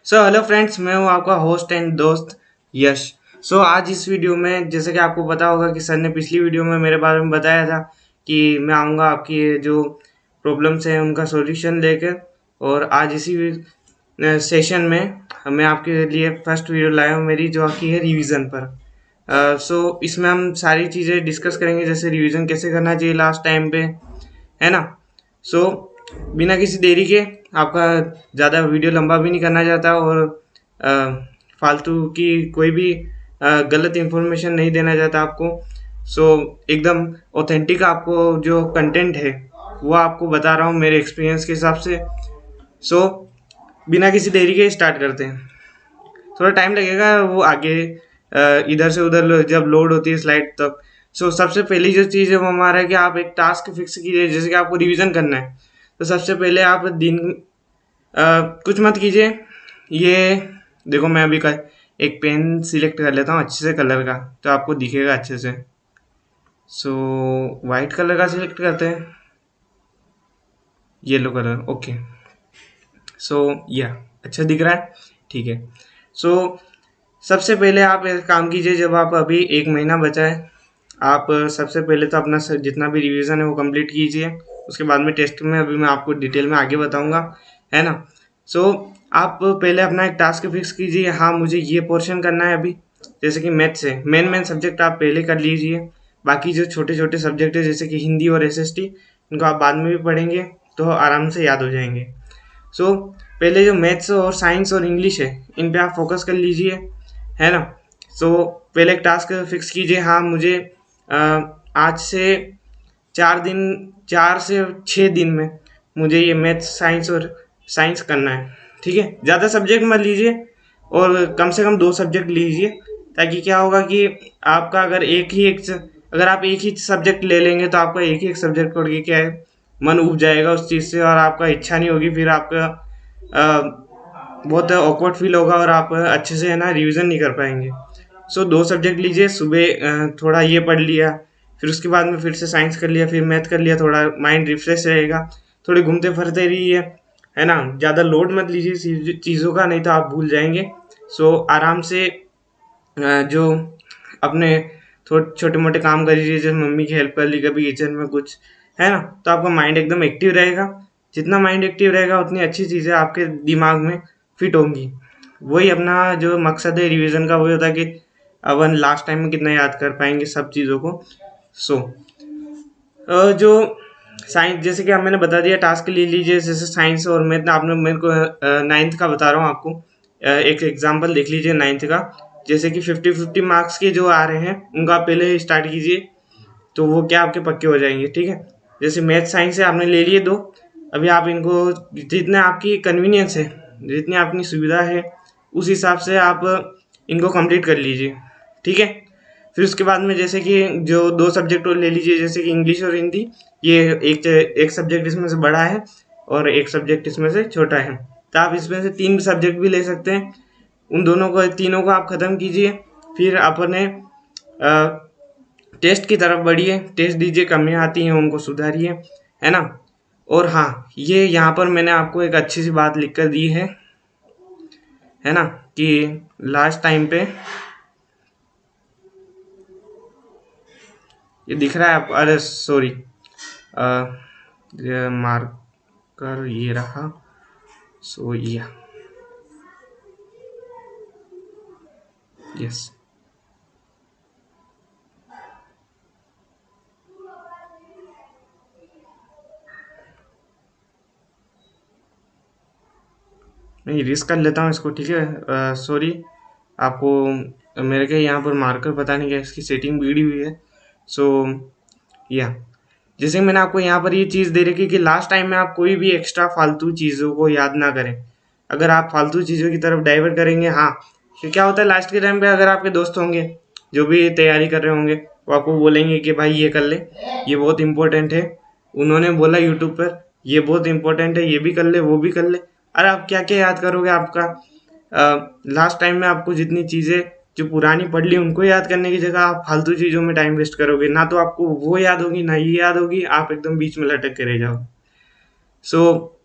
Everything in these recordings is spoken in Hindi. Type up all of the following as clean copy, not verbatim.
हेलो फ्रेंड्स, मैं हूँ आपका होस्ट एंड दोस्त यश। आज इस वीडियो में जैसे कि आपको पता होगा कि सर ने पिछली वीडियो में मेरे बारे में बताया था कि मैं आऊँगा आपकी ये जो प्रॉब्लम्स हैं उनका सॉल्यूशन लेकर। और आज इसी सेशन में मैं आपके लिए फर्स्ट वीडियो लाया हूँ मेरी, जो आपकी है रिवीजन पर। इसमें हम सारी चीज़ें डिस्कस करेंगे, जैसे रिवीजन कैसे करना चाहिए लास्ट टाइम पे, है ना। सो बिना किसी देरी के, आपका ज़्यादा वीडियो लंबा भी नहीं करना चाहता और अ, फालतू की कोई भी गलत इन्फॉर्मेशन नहीं देना चाहता आपको। एकदम ऑथेंटिक आपको जो कंटेंट है वो आपको बता रहा हूँ मेरे एक्सपीरियंस के हिसाब से। सो बिना किसी देरी के स्टार्ट करते हैं। थोड़ा टाइम लगेगा वो आगे इधर से उधर जब लोड होती है स्लाइड तक। सबसे पहली जो चीज़ है वो हमारा है कि आप एक टास्क फिक्स कीजिए, जैसे कि आपको रिवीजन करना है। तो सबसे पहले आप दिन कुछ मत कीजिए। ये देखो, मैं अभी एक पेन सिलेक्ट कर लेता हूँ अच्छे से कलर का, तो आपको दिखेगा अच्छे से। वाइट कलर का सिलेक्ट करते हैं, येलो कलर, ओके। या अच्छा दिख रहा है, ठीक है। सो सबसे पहले आप एक काम कीजिए, जब आप अभी एक महीना बचा है, आप सबसे पहले तो अपना जितना भी रिवीजन है वो कंप्लीट कीजिए। उसके बाद में टेस्ट में अभी मैं आपको डिटेल में आगे बताऊंगा, है ना। सो आप पहले अपना एक टास्क फिक्स कीजिए, हाँ मुझे ये पोर्शन करना है अभी। जैसे कि मैथ्स है, मेन सब्जेक्ट आप पहले कर लीजिए। बाकी जो छोटे छोटे सब्जेक्ट है जैसे कि हिंदी और एसएसटी, इनको आप बाद में भी पढ़ेंगे तो आराम से याद हो जाएंगे। पहले जो मैथ्स और साइंस और इंग्लिश है, इन पे आप फोकस कर लीजिए, है ना। पहले एक टास्क फिक्स कीजिए, हाँ मुझे आज से 4 दिन, 4 से 6 दिन में मुझे ये मैथ्स साइंस और साइंस करना है। ठीक है, ज़्यादा सब्जेक्ट मत लीजिए और कम से कम 2 सब्जेक्ट लीजिए, ताकि क्या होगा कि आपका अगर आप एक ही सब्जेक्ट ले लेंगे तो आपका एक ही एक सब्जेक्ट पढ़ के क्या है, मन उब जाएगा उस चीज़ से और आपका इच्छा नहीं होगी, फिर आपका बहुत ऑकवर्ड फील होगा और आप अच्छे से है ना रिवीजन नहीं कर पाएंगे। 2 सब्जेक्ट लीजिए, सुबह थोड़ा ये पढ़ लिया, फिर उसके बाद में फिर से साइंस कर लिया, फिर मैथ कर लिया, थोड़ा माइंड रिफ्रेश रहेगा। थोड़े घूमते फिरते रहिए, है ना। ज़्यादा लोड मत लीजिए चीज़ों का, नहीं तो आप भूल जाएंगे। आराम से जो अपने थोड़े छोटे मोटे काम कर लीजिए, जैसे मम्मी की हेल्प कर ली कभी किचन में कुछ, है ना। तो आपका माइंड एकदम एक्टिव रहेगा। जितना माइंड एक्टिव रहेगा उतनी अच्छी चीज़ें आपके दिमाग में फिट होंगी। वही अपना जो मकसद है रिवीजन का, वही होता है कि अपन लास्ट टाइम में कितना याद कर पाएंगे सब चीज़ों को। सो जो साइंस, जैसे कि अब मैंने बता दिया, टास्क ले लीजिए जैसे साइंस और मैथ। आपने मेरे को 9th का बता रहा हूँ आपको, एक एग्जांपल देख लीजिए 9th का। जैसे कि 50-50 मार्क्स के जो आ रहे हैं उनका आप पहले स्टार्ट कीजिए, तो वो क्या आपके पक्के हो जाएंगे। ठीक है, जैसे मैथ साइंस है, आपने ले लिए 2। अभी आप इनको जितना आपकी कन्वीनियंस है, जितनी आपकी सुविधा है, उस हिसाब से आप इनको कंप्लीट कर लीजिए। ठीक है, फिर उसके बाद में जैसे कि जो 2 सब्जेक्ट ले लीजिए, जैसे कि इंग्लिश और हिंदी। ये एक सब्जेक्ट इसमें से बड़ा है और एक सब्जेक्ट इसमें से छोटा है, तो आप इसमें से 3 सब्जेक्ट भी ले सकते हैं। उन दोनों को, तीनों को आप ख़त्म कीजिए, फिर अपने टेस्ट की तरफ बढ़िए, टेस्ट दीजिए, कमियां आती हैं उनको सुधारिए, है ना। और हाँ, ये यहाँ पर मैंने आपको एक अच्छी सी बात लिख कर दी है ना, कि लास्ट टाइम पे ये दिख रहा है आप, अरे सॉरी, मार्कर ये रहा। या यस, मैं इरेज कर लेता हूँ इसको, ठीक है। सॉरी, आपको मेरे के यहाँ पर मार्कर पता नहीं क्या इसकी सेटिंग बिगड़ी हुई है। सो या जैसे मैंने आपको यहाँ पर ये चीज़ दे रखी कि लास्ट टाइम में आप कोई भी एक्स्ट्रा फालतू चीज़ों को याद ना करें। अगर आप फालतू चीज़ों की तरफ डाइवर्ट करेंगे, हाँ, फिर क्या होता है लास्ट के टाइम पे, अगर आपके दोस्त होंगे जो भी तैयारी कर रहे होंगे, वो आपको बोलेंगे कि भाई ये कर ले, ये बहुत इंपॉर्टेंट है, उन्होंने बोला यूट्यूब पर ये बहुत इंपॉर्टेंट है, ये भी कर ले, वो भी कर ले। अरे आप क्या क्या याद करोगे? आपका लास्ट टाइम में आपको जितनी चीज़ें जो पुरानी पढ़ ली उनको याद करने की जगह आप फालतू चीज़ों में टाइम वेस्ट करोगे, ना तो आपको वो याद होगी ना ये याद होगी, आप एकदम बीच में लटक के रह जाओगे। सो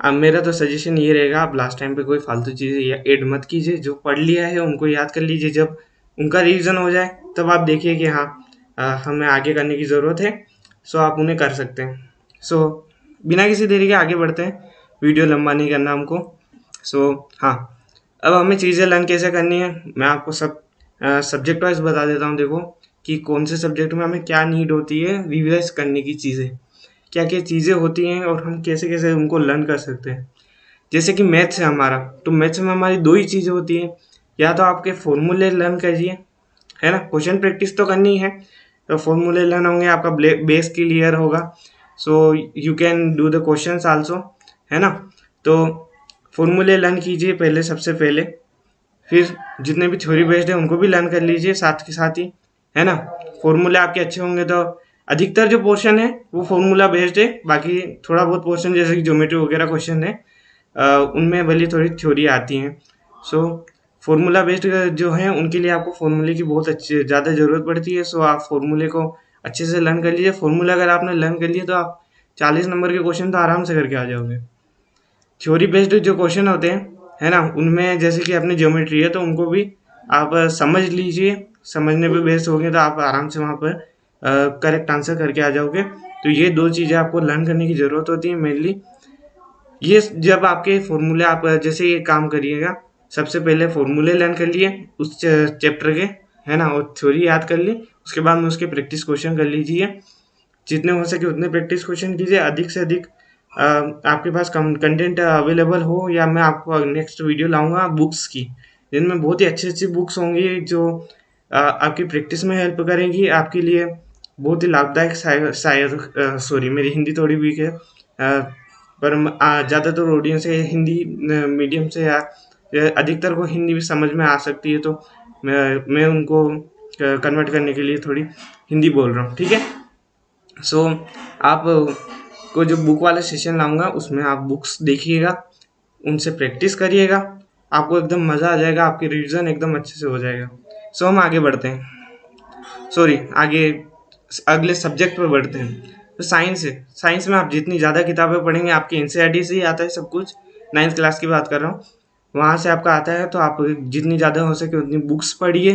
मेरा तो सजेशन ये रहेगा, आप लास्ट टाइम पे कोई फालतू चीज़ें या ऐड मत कीजिए। जो पढ़ लिया है उनको याद कर लीजिए, जब उनका रिवीजन हो जाए तब आप देखिए कि हाँ हमें आगे करने की ज़रूरत है, सो आप उन्हें कर सकते हैं। सो बिना किसी देरी के आगे बढ़ते हैं, वीडियो लंबा नहीं करना हमको। सो हाँ, अब हमें चीज़ें लर्न कैसे करनी है, मैं आपको सब सब्जेक्ट वाइज बता देता हूँ। देखो कि कौन से सब्जेक्ट में हमें क्या नीड होती है रिवाइज करने की चीज़ें, क्या क्या चीज़ें होती हैं और हम कैसे कैसे उनको लर्न कर सकते हैं। जैसे कि मैथ्स है हमारा, तो मैथ्स में हमारी दो ही चीज़ें होती हैं, या तो आपके फॉर्मूले लर्न करिए, है ना, क्वेश्चन प्रैक्टिस तो करनी है, तो फॉर्मूले लर्न होंगे, आपका बेस क्लियर होगा, so you can do the questions also, है ना। तो फॉर्मूले लर्न कीजिए पहले, सबसे पहले, फिर जितने भी थ्योरी बेस्ड है उनको भी लर्न कर लीजिए साथ के साथ ही, है ना। फॉर्मूले आपके अच्छे होंगे तो अधिकतर जो पोर्शन है वो फॉर्मूला बेस्ड है, बाकी थोड़ा बहुत पोर्शन जैसे कि ज्योमेट्री वगैरह क्वेश्चन है उनमें भले थोड़ी थ्योरी आती हैं। सो फॉर्मूला बेस्ड जो है उनके लिए आपको फॉर्मूले की बहुत अच्छी ज़्यादा ज़रूरत पड़ती है। सो आप फॉर्मूले को अच्छे से लर्न कर लीजिए। फॉर्मूला अगर आपने लर्न कर लिया तो आप 40 नंबर के क्वेश्चन तो आराम से करके आ जाओगे। थ्योरी बेस्ड जो क्वेश्चन होते हैं, है ना, उनमें जैसे कि अपनी ज्योमेट्री है तो उनको भी आप समझ लीजिए, समझने पे बेस्ड होंगे तो आप आराम से वहाँ पर करेक्ट आंसर करके आ जाओगे। तो ये दो चीज़ें आपको लर्न करने की ज़रूरत होती है मेनली। ये जब आपके फॉर्मूले, आप जैसे ये काम करिएगा, सबसे पहले फॉर्मूले लर्न कर लिए उस चैप्टर के, है ना, और थ्योरी याद कर ली, उसके बाद में उसके प्रैक्टिस क्वेश्चन कर लीजिए, जितने हो सके उतने प्रैक्टिस क्वेश्चन कीजिए, अधिक से अधिक आपके पास कंटेंट अवेलेबल हो, या मैं आपको नेक्स्ट वीडियो लाऊंगा बुक्स की, जिनमें बहुत ही अच्छी अच्छी बुक्स होंगी जो आपकी प्रैक्टिस में हेल्प करेंगी, आपके लिए बहुत ही लाभदायक। शायद सॉरी मेरी हिंदी थोड़ी वीक है, पर ज़्यादातर ऑडियंस है हिंदी मीडियम से, या अधिकतर को हिंदी भी समझ में आ सकती है, तो मैं उनको कन्वर्ट करने के लिए थोड़ी हिंदी बोल रहा हूँ, ठीक है। सो आप को जो बुक वाला सेशन लाऊंगा उसमें आप बुक्स देखिएगा, उनसे प्रैक्टिस करिएगा, आपको एकदम मज़ा आ जाएगा, आपकी रिवीजन एकदम अच्छे से हो जाएगा। सो हम आगे बढ़ते हैं, सॉरी आगे अगले सब्जेक्ट पर बढ़ते हैं। तो साइंस है, साइंस में आप जितनी ज़्यादा किताबें पढ़ेंगे, आपकी एनसीईआरटी से ही आता है सब कुछ, 9th क्लास की बात कर रहा हूँ, वहाँ से आपका आता है, तो आप जितनी ज़्यादा हो सके उतनी बुक्स पढ़िए,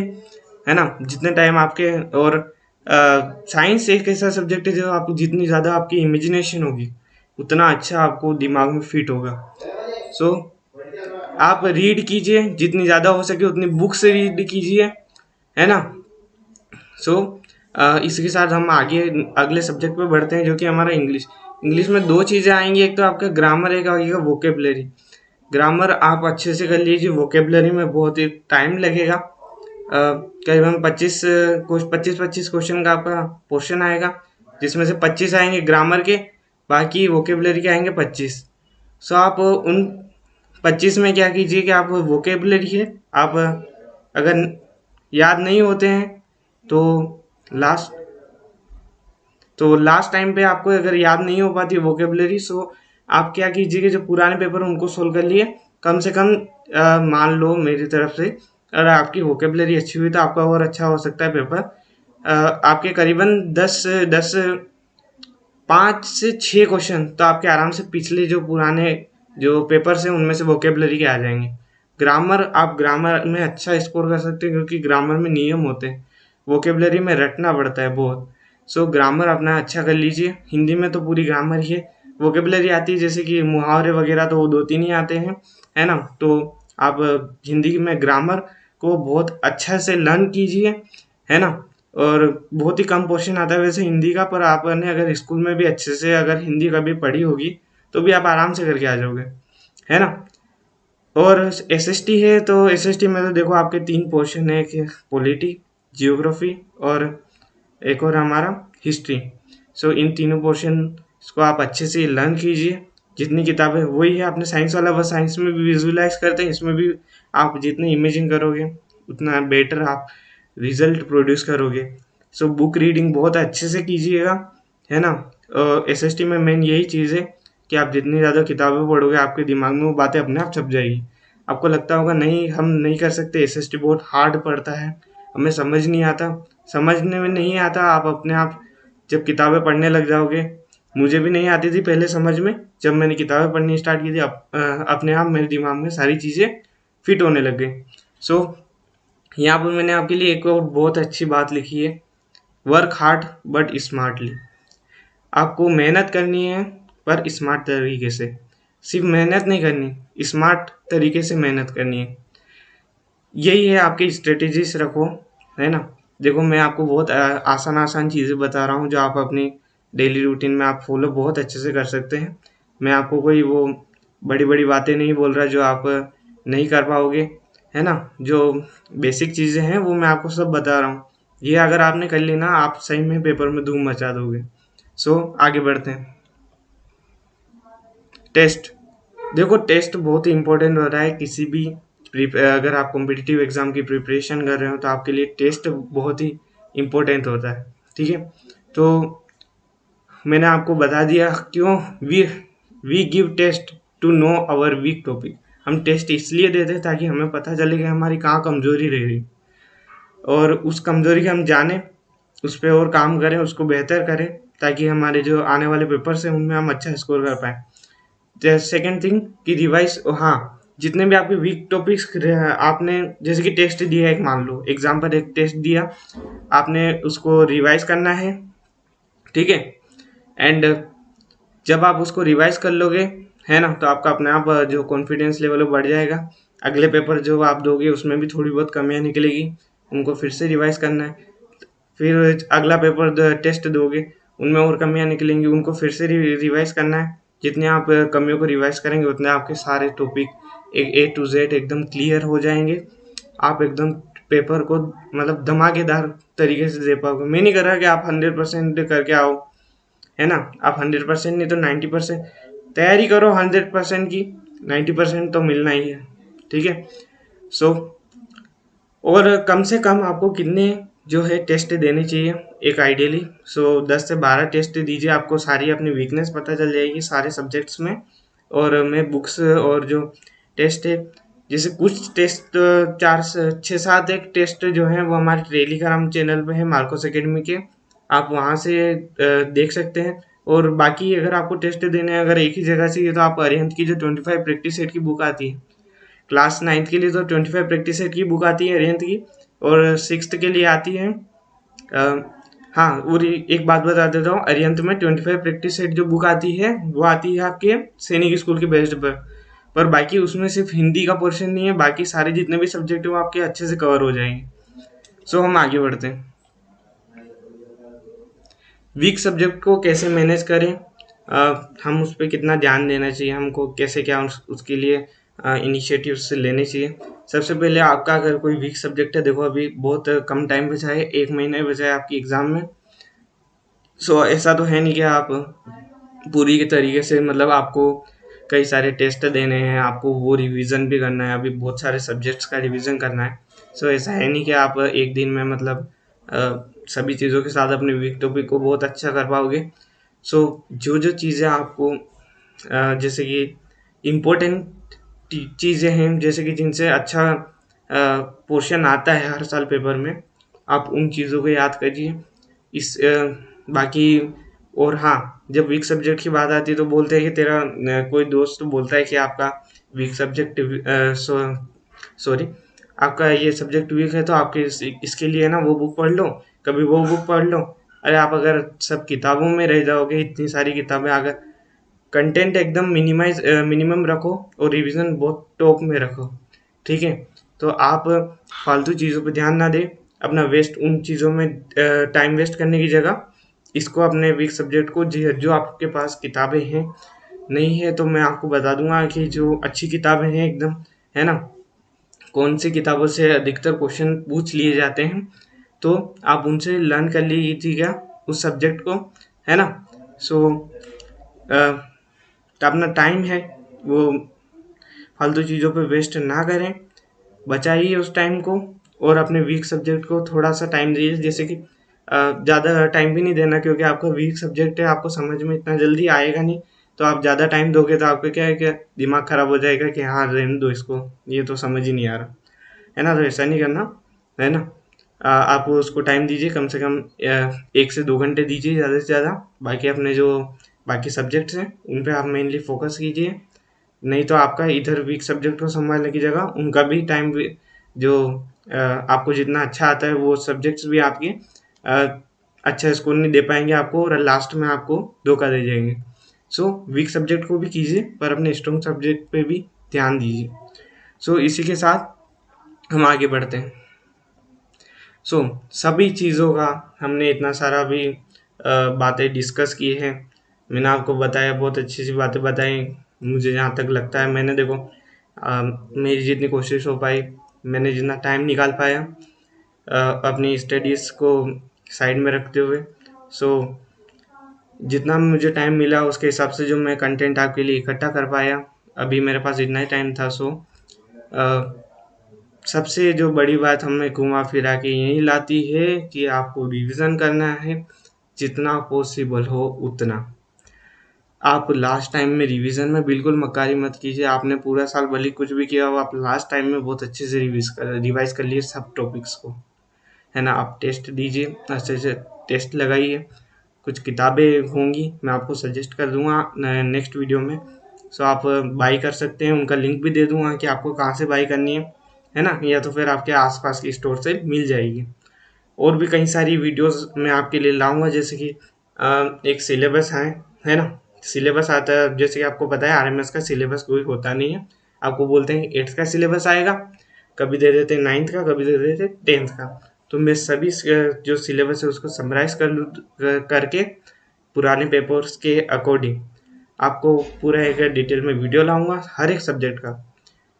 है ना, जितने टाइम आपके। और साइंस एक ऐसा सब्जेक्ट है जो आप जितनी ज़्यादा आपकी इमेजिनेशन होगी उतना अच्छा आपको दिमाग में फिट होगा। सो आप रीड कीजिए, जितनी ज़्यादा हो सके उतनी बुक्स रीड कीजिए, है ना। सो इसके साथ हम आगे अगले सब्जेक्ट पे बढ़ते हैं, जो कि हमारा इंग्लिश। इंग्लिश में दो चीज़ें आएंगी, एक तो आपका ग्रामर, एक आएगा वोकेबलरी। ग्रामर आप अच्छे से कर लीजिए, वोकेबलरी में बहुत ही टाइम लगेगा, करीबन 25 क्वेश्चन का आपका पोर्शन आएगा, जिसमें से 25 आएंगे ग्रामर के, बाकी वोकेबलरी के आएंगे 25। सो आप उन 25 में क्या कीजिए कि आप वोकेबलरी है, आप अगर याद नहीं होते हैं तो लास्ट लास्ट टाइम पे आपको अगर याद नहीं हो पाती वोकेबलरी, सो आप क्या कीजिए कि जो पुराने पेपर उनको सोल्व कर लिए, कम से कम मान लो मेरी तरफ से अगर आपकी वोकेबलरी अच्छी हुई तो आपका और अच्छा हो सकता है पेपर। आपके करीबन 5 से 6 क्वेश्चन तो आपके आराम से पिछले जो पुराने जो पेपर्स हैं उनमें से वोकेबलरी के आ जाएंगे। ग्रामर, आप ग्रामर में अच्छा स्कोर कर सकते हैं, क्योंकि ग्रामर में नियम होते हैं, वोकेबलरी में रटना पड़ता है बहुत। सो ग्रामर अपना अच्छा कर लीजिए। हिंदी में तो पूरी ग्रामर ही है, वोकेबलरी आती है जैसे कि मुहावरे वगैरह तो वो 2-3 ही आते हैं, है ना। तो आप हिंदी में ग्रामर को बहुत अच्छा से लर्न कीजिए, है ना। और बहुत ही कम पोर्शन आता है वैसे हिंदी का, पर आपने अगर स्कूल में भी अच्छे से अगर हिंदी कभी पढ़ी होगी तो भी आप आराम से करके आ जाओगे, है ना। और एसएसटी है, तो एसएसटी में तो देखो आपके 3 पोर्शन है, एक पॉलिटी, जियोग्राफी और एक और हमारा हिस्ट्री। सो इन तीनों पोर्शन को आप अच्छे से लर्न कीजिए, जितनी किताबें वही है आपने साइंस वाला, बस साइंस में भी विजुलाइज करते हैं, इसमें भी आप जितनी इमेजिंग करोगे उतना बेटर आप रिजल्ट प्रोड्यूस करोगे। सो बुक रीडिंग बहुत अच्छे से कीजिएगा, है ना। एसएसटी में मेन यही चीज़ है कि आप जितनी ज़्यादा किताबें पढ़ोगे आपके दिमाग में वो बातें अपने आप छप जाएगी। आपको लगता होगा नहीं हम नहीं कर सकते, एसएसटी बहुत हार्ड पड़ता है, हमें समझ नहीं आता, समझने में नहीं आता, आप अपने आप जब किताबें पढ़ने लग जाओगे मुझे भी नहीं आती थी पहले समझ में। जब मैंने किताबें पढ़नी स्टार्ट की थी अपने आप मेरे दिमाग में सारी चीज़ें फिट होने लग गई। सो यहाँ पर मैंने आपके लिए एक और बहुत अच्छी बात लिखी है, वर्क हार्ड बट स्मार्टली। आपको मेहनत करनी है पर स्मार्ट तरीके से। सिर्फ मेहनत नहीं करनी, स्मार्ट तरीके से मेहनत करनी है। यही है आपकी स्ट्रेटेजीज रखो, है ना। देखो मैं आपको बहुत आसान आसान चीज़ें बता रहा हूँ जो आप अपनी डेली रूटीन में आप फॉलो बहुत अच्छे से कर सकते हैं। मैं आपको कोई वो बड़ी बड़ी बातें नहीं बोल रहा जो आप नहीं कर पाओगे, है ना। जो बेसिक चीज़ें हैं वो मैं आपको सब बता रहा हूँ। ये अगर आपने कर ली ना, आप सही में पेपर में धूम मचा दोगे। सो आगे बढ़ते हैं। टेस्ट, देखो टेस्ट बहुत ही इंपॉर्टेंट हो रहा है किसी भी अगर आप कॉम्पिटिटिव एग्जाम की प्रिपरेशन कर रहे हो तो आपके लिए टेस्ट बहुत ही इम्पोर्टेंट होता है, ठीक है। तो मैंने आपको बता दिया क्यों we we give test to know our weak topic. हम टेस्ट इसलिए देते हैं ताकि हमें पता चले कि हमारी कहाँ कमजोरी रह रही, और उस कमजोरी को हम जाने, उस पर और काम करें, उसको बेहतर करें, ताकि हमारे जो आने वाले पेपर्स हैं उनमें हम अच्छा स्कोर कर पाए। सेकेंड थिंग कि रिवाइज, हाँ, जितने भी आपके वीक टॉपिक्स आपने जैसे कि टेस्ट दिया है, एक मान लो एग्जाम पर एक टेस्ट दिया आपने, उसको रिवाइज करना है, ठीक है। एंड जब आप उसको रिवाइज कर लोगे, है ना, तो आपका अपने आप जो कॉन्फिडेंस लेवल है बढ़ जाएगा। अगले पेपर जो आप दोगे उसमें भी थोड़ी बहुत कमियां निकलेगी, उनको फिर से रिवाइज करना है। फिर अगला पेपर टेस्ट दोगे, उनमें और कमियां निकलेंगी, उनको फिर से रिवाइज करना है। जितने आप कमियों को रिवाइज करेंगे उतने आपके सारे टॉपिक एक A to Z एकदम क्लियर हो जाएंगे। आप एकदम पेपर को मतलब धमाकेदार तरीके से दे पाओगे। मैं नहीं कर रहा कि आप 100% करके आओ, है ना। आप 100% नहीं तो 90% तैयारी करो, 100% की 90% तो मिलना ही है, ठीक है। सो और कम से कम आपको कितने जो है टेस्ट देने चाहिए एक आइडियली, सो 10 से 12 टेस्ट दीजिए। आपको सारी अपनी वीकनेस पता चल जाएगी सारे सब्जेक्ट्स में। और मैं बुक्स और जो टेस्ट है, जैसे कुछ टेस्ट 4 6 7 एक टेस्ट जो है वो हमारे टेलीग्राम चैनल पे है मार्कोस एकेडमी के, आप वहाँ से देख सकते हैं। और बाकी अगर आपको टेस्ट देने हैं, अगर एक ही जगह से, ये तो आप अरिहंत की जो 25 प्रैक्टिस सेट की बुक आती है क्लास 9th के लिए, तो 25 प्रैक्टिस सेट की बुक आती है अरिहंत की, और 6th के लिए आती है हाँ। और एक बात बता देता हूँ, अरिहंत में 25 प्रैक्टिस सेट जो बुक आती है वो आती है आपके सैनिक स्कूल के बेस्ड पर बाकी उसमें सिर्फ हिंदी का पोर्शन नहीं है, बाकी सारे जितने भी सब्जेक्ट है वो आपके अच्छे से कवर हो जाएंगे। सो हम आगे बढ़ते हैं। वीक सब्जेक्ट को कैसे मैनेज करें, हम उस पर कितना ध्यान देना चाहिए, हमको कैसे क्या उसके लिए इनिशिएटिव्स लेने चाहिए। सबसे पहले आपका अगर कोई वीक सब्जेक्ट है, देखो अभी बहुत कम टाइम बचा है, 1 महीना बचा है आपकी एग्ज़ाम में। सो ऐसा तो है नहीं कि आप पूरी के तरीके से, मतलब आपको कई सारे टेस्ट देने हैं, आपको वो रिवीजन भी करना है, अभी बहुत सारे सब्जेक्ट्स का रिवीजन करना है। सो ऐसा है नहीं कि आप एक दिन में मतलब सभी चीज़ों के साथ अपने वीक टॉपिक को बहुत अच्छा कर पाओगे। सो जो जो चीज़ें आपको जैसे कि इम्पोर्टेंट चीज़ें हैं, जैसे कि जिनसे अच्छा पोर्शन आता है हर साल पेपर में, आप उन चीज़ों को याद करिए। इस बाकी और हाँ, जब वीक सब्जेक्ट की बात आती है तो बोलते हैं कि तेरा कोई दोस्त बोलता है कि आपका वीक सब्जेक्ट सॉरी आपका ये सब्जेक्ट वीक है, तो आपके इसके लिए ना वो बुक पढ़ लो, कभी वो बुक पढ़ लो। अरे आप अगर सब किताबों में रह जाओगे, इतनी सारी किताबें, अगर कंटेंट एकदम मिनिमम रखो और रिवीजन बहुत टॉप में रखो, ठीक है। तो आप फालतू चीज़ों पे ध्यान ना दें, अपना वेस्ट उन चीज़ों में टाइम वेस्ट करने की जगह इसको अपने वीक सब्जेक्ट को, जो आपके पास किताबें हैं नहीं है तो मैं आपको बता दूंगा कि जो अच्छी किताबें हैं एकदम, है ना, कौन सी किताबों से अधिकतर क्वेश्चन पूछ लिए जाते हैं, तो आप उनसे लर्न कर लीजिएगा उस सब्जेक्ट को, है ना। सो अपना टाइम है वो फालतू चीज़ों पे वेस्ट ना करें, बचाइए उस टाइम को, और अपने वीक सब्जेक्ट को थोड़ा सा टाइम दीजिए। जैसे कि ज़्यादा टाइम भी नहीं देना, क्योंकि आपका वीक सब्जेक्ट है, आपको समझ में इतना जल्दी आएगा नहीं। तो आप ज़्यादा टाइम दोगे तो आपका क्या है कि दिमाग ख़राब हो जाएगा कि हाँ रहने दो इसको, ये तो समझ ही नहीं आ रहा, है ना। तो ऐसा नहीं करना, है ना। आप उसको टाइम दीजिए, कम से कम 1 से 2 घंटे दीजिए ज़्यादा से ज़्यादा। बाकी अपने जो बाकी सब्जेक्ट्स हैं उन पे आप मेनली फोकस कीजिए, नहीं तो आपका इधर वीक सब्जेक्ट को संभालने की जगह उनका भी टाइम जो आपको जितना अच्छा आता है वो सब्जेक्ट्स भी आपके अच्छा स्कोर नहीं दे पाएंगे आपको और लास्ट में आपको धोखा दे जाएंगे। सो वीक सब्जेक्ट को भी कीजिए पर अपने स्ट्रॉन्ग सब्जेक्ट पे भी ध्यान दीजिए। सो इसी के साथ हम आगे बढ़ते हैं। सो सभी चीज़ों का हमने इतना सारा भी बातें डिस्कस की है, मैंने आपको बताया, बहुत अच्छी सी बातें बताई। मुझे जहाँ तक लगता है मैंने देखो मेरी जितनी कोशिश हो पाई, मैंने जितना टाइम निकाल पाया अपनी स्टडीज़ को साइड में रखते हुए, सो जितना मुझे टाइम मिला उसके हिसाब से जो मैं कंटेंट आपके लिए इकट्ठा कर पाया, अभी मेरे पास इतना ही टाइम था। सो सबसे जो बड़ी बात हमें घुमा फिरा के यही लाती है कि आपको रिवीजन करना है, जितना पॉसिबल हो उतना। आप लास्ट टाइम में रिवीजन में बिल्कुल मक्कारी मत कीजिए। आपने पूरा साल भले कुछ भी किया हो, आप लास्ट टाइम में बहुत अच्छे से रिवाइज कर लिए सब टॉपिक्स को, है ना। आप टेस्ट दीजिए, अच्छे से टेस्ट लगाइए। कुछ किताबें होंगी मैं आपको सजेस्ट कर दूंगा नेक्स्ट वीडियो में, सो आप बाई कर सकते हैं, उनका लिंक भी दे दूंगा कि आपको कहाँ से बाई करनी है ना, या तो फिर आपके आसपास की स्टोर से मिल जाएगी। और भी कई सारी वीडियोस मैं आपके लिए लाऊंगा, जैसे कि एक सिलेबस है ना, सिलेबस आता है। जैसे कि आपको पता है आरएमएस का सिलेबस कोई होता नहीं है, आपको बोलते हैं 8th का सिलेबस आएगा, कभी दे देते हैं 9th का, कभी दे देते हैं 10th का। तो मैं सभी जो सिलेबस है उसको समराइज करके पुराने पेपर्स के अकॉर्डिंग आपको पूरा एक डिटेल में वीडियो लाऊंगा हर एक सब्जेक्ट का।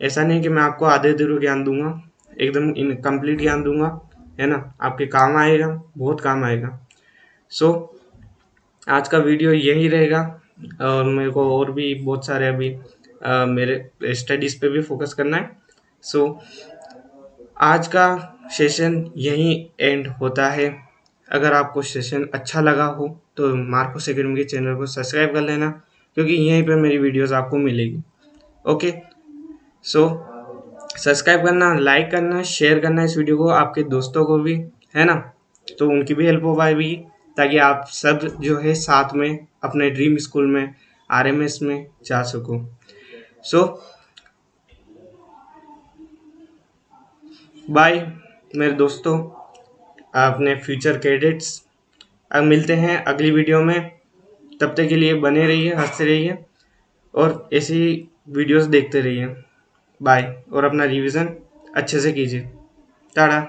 ऐसा नहीं कि मैं आपको आधे अधूरा ज्ञान दूंगा, एकदम इनकम्प्लीट ज्ञान दूंगा, है ना। आपके काम आएगा, बहुत काम आएगा। सो आज का वीडियो यही रहेगा, और मेरे को और भी बहुत सारे अभी मेरे स्टडीज़ पे भी फोकस करना है। सो आज का सेशन यहीं एंड होता है। अगर आपको सेशन अच्छा लगा हो तो मार्कोस एकेडमी के चैनल को सब्सक्राइब कर लेना, क्योंकि यहीं पे मेरी वीडियोस आपको मिलेगी। ओके, सो सब्सक्राइब करना, लाइक करना, शेयर करना इस वीडियो को आपके दोस्तों को भी, है ना, तो उनकी भी हेल्प हो पाएगी, ताकि आप सब जो है साथ में अपने ड्रीम स्कूल में आरएमएस में जा सको। सो बाय मेरे दोस्तों, अपने फ्यूचर कैडेट्स। अब मिलते हैं अगली वीडियो में, तब तक के लिए बने रहिए, हंसते रहिए और ऐसी वीडियोस देखते रहिए। बाय, और अपना रिवीजन अच्छे से कीजिए। टाटा।